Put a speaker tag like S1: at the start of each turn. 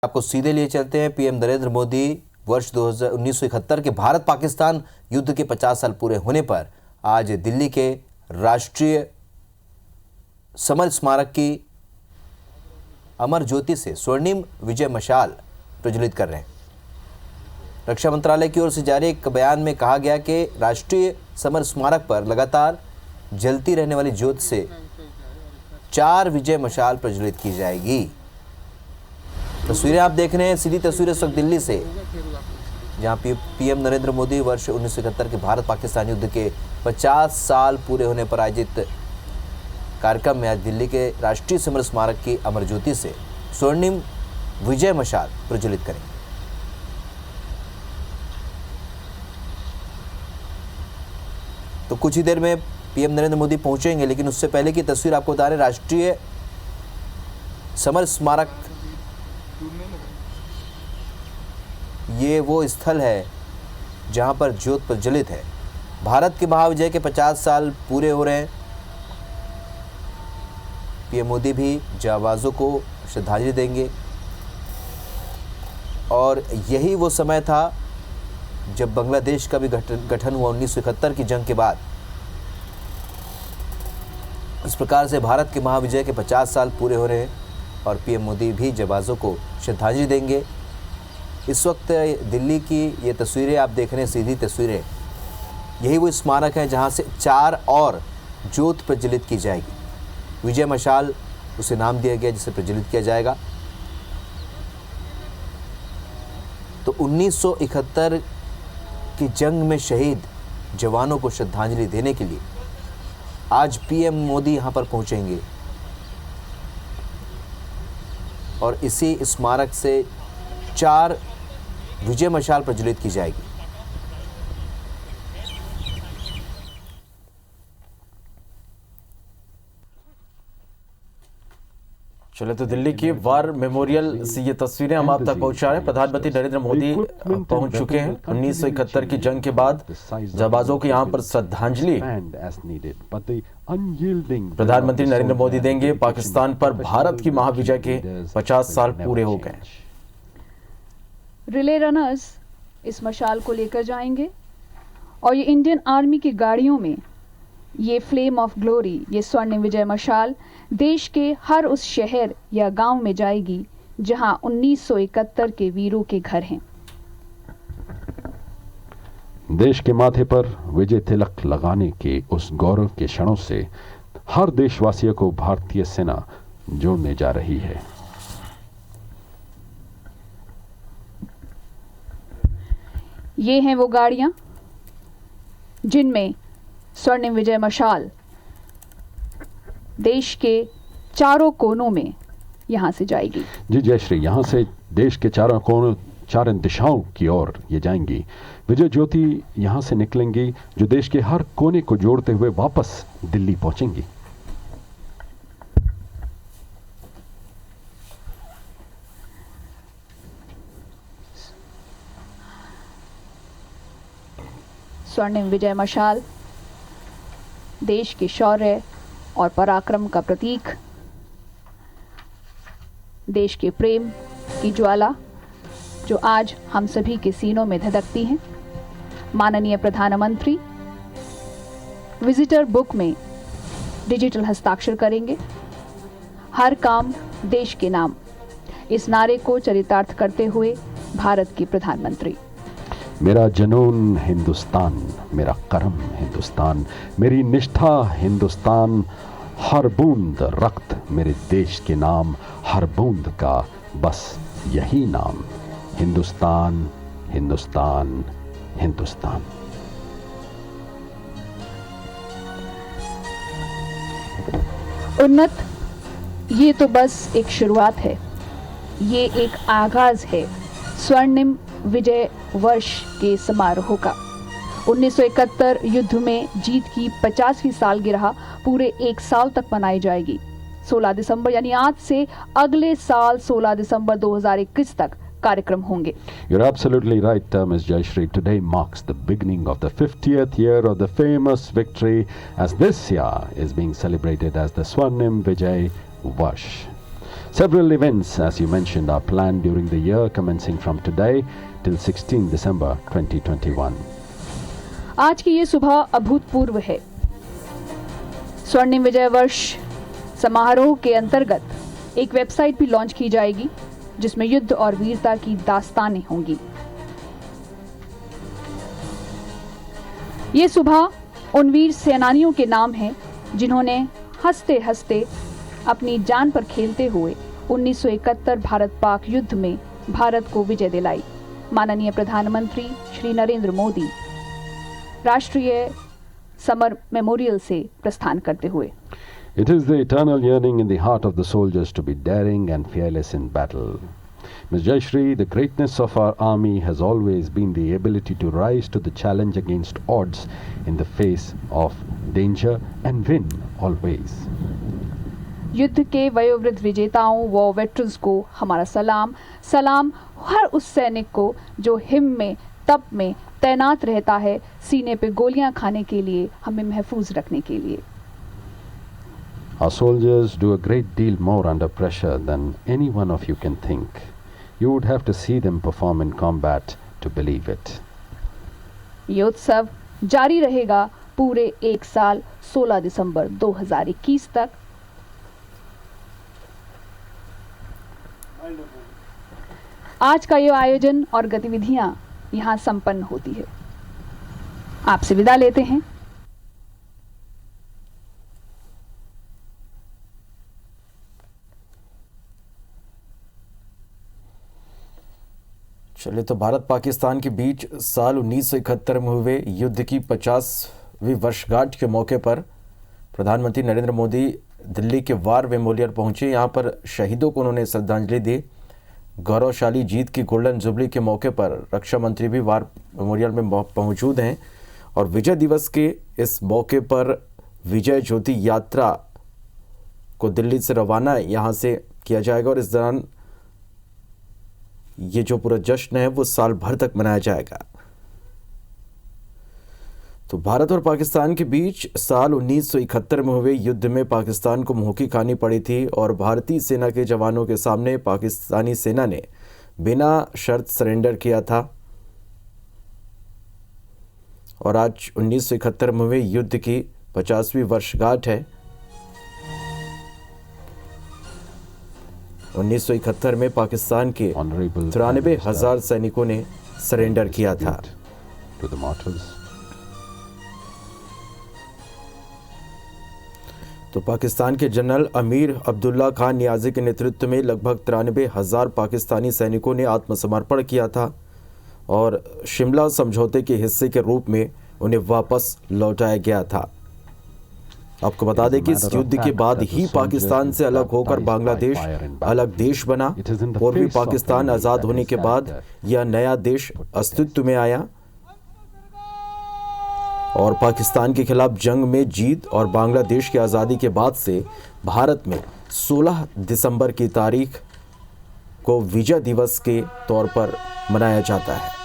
S1: आपको सीधे लिए चलते हैं। पीएम नरेंद्र मोदी वर्ष 1971 के भारत पाकिस्तान युद्ध के 50 साल पूरे होने पर आज दिल्ली के राष्ट्रीय समर स्मारक की अमर ज्योति से स्वर्णिम विजय मशाल प्रज्वलित कर रहे हैं। रक्षा मंत्रालय की ओर से जारी एक बयान में कहा गया कि राष्ट्रीय समर स्मारक पर लगातार जलती रहने वाली ज्योति से 4 विजय मशाल प्रज्वलित की जाएगी। तस्वीरें आप देख रहे हैं, सीधी तस्वीरें इस वक्त दिल्ली से, जहां पीएम नरेंद्र मोदी वर्ष 1971 के भारत पाकिस्तान युद्ध के 50 साल पूरे होने पर आयोजित कार्यक्रम में आज दिल्ली के राष्ट्रीय समर स्मारक की अमर ज्योति से स्वर्णिम विजय मशाल प्रज्वलित करेंगे। तो कुछ ही देर में पीएम नरेंद्र मोदी पहुंचेंगे, लेकिन उससे पहले की तस्वीर आपको बता रहे, राष्ट्रीय समर स्मारक ये वो स्थल है जहां पर ज्योत प्रज्वलित है। भारत के महाविजय के 50 साल पूरे हो रहे हैं। पीएम मोदी भी जांबाजों को श्रद्धांजलि देंगे और यही वो समय था जब बांग्लादेश का भी गठन हुआ 1971 की जंग के बाद। इस प्रकार से भारत के महाविजय के 50 साल पूरे हो रहे हैं और पीएम मोदी भी जांबाजों को श्रद्धांजलि देंगे। इस वक्त दिल्ली की ये तस्वीरें आप देख रहे हैं, सीधी तस्वीरें, यही वो स्मारक है जहां से 4 और ज्योत प्रज्वलित की जाएगी। विजय मशाल उसे नाम दिया गया जिसे प्रज्वलित किया जाएगा। तो 1971 की जंग में शहीद जवानों को श्रद्धांजलि देने के लिए आज पीएम मोदी यहां पर पहुंचेंगे और इसी स्मारक से 4 विजय मशाल प्रज्वलित की जाएगी।
S2: चले तो दिल्ली की वार मेमोरियल से ये तस्वीरें हम आप तक पहुंचा रहे हैं। प्रधानमंत्री नरेंद्र मोदी पहुंच चुके हैं। 1971 की जंग के बाद जांबाजों को यहां पर श्रद्धांजलि प्रधानमंत्री नरेंद्र मोदी देंगे। पाकिस्तान पर भारत की महाविजय के 50 साल पूरे हो गए।
S3: रिले रनर्स इस मशाल को लेकर जाएंगे और ये इंडियन आर्मी की गाड़ियों में ये फ्लेम ऑफ ग्लोरी, ये स्वर्णिम विजय मशाल देश के हर उस शहर या गांव में जाएगी जहां 1971 के वीरों के घर हैं।
S4: देश के माथे पर विजय तिलक लगाने के उस गौरव के क्षणों से हर देशवासियों को भारतीय सेना जोड़ने जा रही है।
S3: ये हैं वो गाड़ियां जिनमें स्वर्णिम विजय मशाल देश के चारों कोनों में यहां से जाएगी।
S4: जी जयश्री, यहां से देश के चारों कोनों, 4 दिशाओं की ओर ये जाएंगी। विजय ज्योति यहां से निकलेंगी जो देश के हर कोने को जोड़ते हुए वापस दिल्ली पहुंचेंगी।
S3: स्वर्णिम विजय मशाल देश के शौर्य और पराक्रम का प्रतीक, देश के प्रेम की ज्वाला जो आज हम सभी के सीनों में धधकती है। माननीय प्रधानमंत्री विजिटर बुक में डिजिटल हस्ताक्षर करेंगे। हर काम देश के नाम, इस नारे को चरितार्थ करते हुए भारत के प्रधानमंत्री।
S4: मेरा जनून हिंदुस्तान, मेरा कर्म हिंदुस्तान, मेरी निष्ठा हिंदुस्तान, हर बूंद रक्त मेरे देश के नाम, हर बूंद का बस यही नाम, हिंदुस्तान हिंदुस्तान हिंदुस्तान।
S3: उन्नत, ये तो बस एक शुरुआत है, ये एक आगाज है स्वर्णिम विजय वर्ष के समारोह का। 1971 युद्ध में जीत की 50वीं सालगिरह पूरे 1 साल तक मनाई जाएगी। 16 दिसंबर यानी आज से अगले साल 16 दिसंबर 2021 तक कार्यक्रम होंगे।
S4: You're absolutely right, Ms. Jayashree. Today marks the beginning of the 50th year of the famous victory, as this year is being celebrated as the Swarnim Vijay Varsh. Several events, as you mentioned, are planned during the year, commencing from today till 16 December 2021.
S3: आज की ये सुबह अभूतपूर्व है। स्वर्णिम विजय वर्ष समारोह के अंतर्गत एक वेबसाइट भी लॉन्च की जाएगी जिसमें युद्ध और वीरता की दास्तानें होंगी। ये सुबह उन वीर सेनानियों के नाम है जिन्होंने हंसते हंसते अपनी जान पर खेलते हुए 1971 भारत पाक युद्ध में भारत को विजय दिलाई। माननीय प्रधानमंत्री श्री नरेंद्र मोदी राष्ट्रीय समर मेमोरियल से प्रस्थान करते हुए।
S4: It is the eternal yearning in the heart of the soldiers to be daring and fearless in battle. Ms. Jayashree, the greatness of our army has always been the ability to rise to the challenge against odds in the face of danger and win always.
S3: युद्ध के वयोवृद्ध विजेताओं व veterans को हमारा सलाम। सलाम हर उस सैनिक को जो हिम में तप में तैनात रहता है, सीने पे गोलियां खाने के लिए, हमें महफूज रखने के लिए।
S4: Our soldiers do a great deal more under pressure than any one of you can think. You would have to see them perform in combat to believe it.
S3: ये उत्सव जारी रहेगा पूरे एक साल 16 दिसंबर 2021 तक। आज का ये आयोजन और गतिविधियां यहां संपन्न होती है। आपसे विदा लेते हैं।
S2: चलिए, तो भारत पाकिस्तान के बीच साल 1971 में हुए युद्ध की 50वीं वर्षगांठ के मौके पर प्रधानमंत्री नरेंद्र मोदी दिल्ली के वार मेमोरियल पहुंचे। यहां पर शहीदों को उन्होंने श्रद्धांजलि दी। गौरवशाली जीत की गोल्डन जुबली के मौके पर रक्षा मंत्री भी वार मेमोरियल में मौजूद हैं और विजय दिवस के इस मौके पर विजय ज्योति यात्रा को दिल्ली से रवाना यहां से किया जाएगा और इस दौरान ये जो पूरा जश्न है वो साल भर तक मनाया जाएगा। तो भारत और पाकिस्तान के बीच साल 1971 में हुए युद्ध में पाकिस्तान को मुंह की खानी पड़ी थी और भारतीय सेना के जवानों के सामने पाकिस्तानी सेना ने बिना शर्त सरेंडर किया था। और आज 1971 में हुए युद्ध की 50वीं वर्षगांठ है। 1971 में पाकिस्तान के 93,000 सैनिकों ने सरेंडर किया था। तो पाकिस्तान के जनरल अमीर अब्दुल्ला खान नियाजी के नेतृत्व में लगभग 93,000 पाकिस्तानी सैनिकों ने आत्मसमर्पण किया था और शिमला समझौते के हिस्से के रूप में उन्हें वापस लौटाया गया था। आपको बता दें कि इस युद्ध के बाद ही पाकिस्तान से अलग होकर बांग्लादेश अलग देश बना। पूर्वी पाकिस्तान आज़ाद होने के बाद यह नया देश अस्तित्व में आया और पाकिस्तान के खिलाफ जंग में जीत और बांग्लादेश की आज़ादी के बाद से भारत में 16 दिसंबर की तारीख को विजय दिवस के तौर पर मनाया जाता है।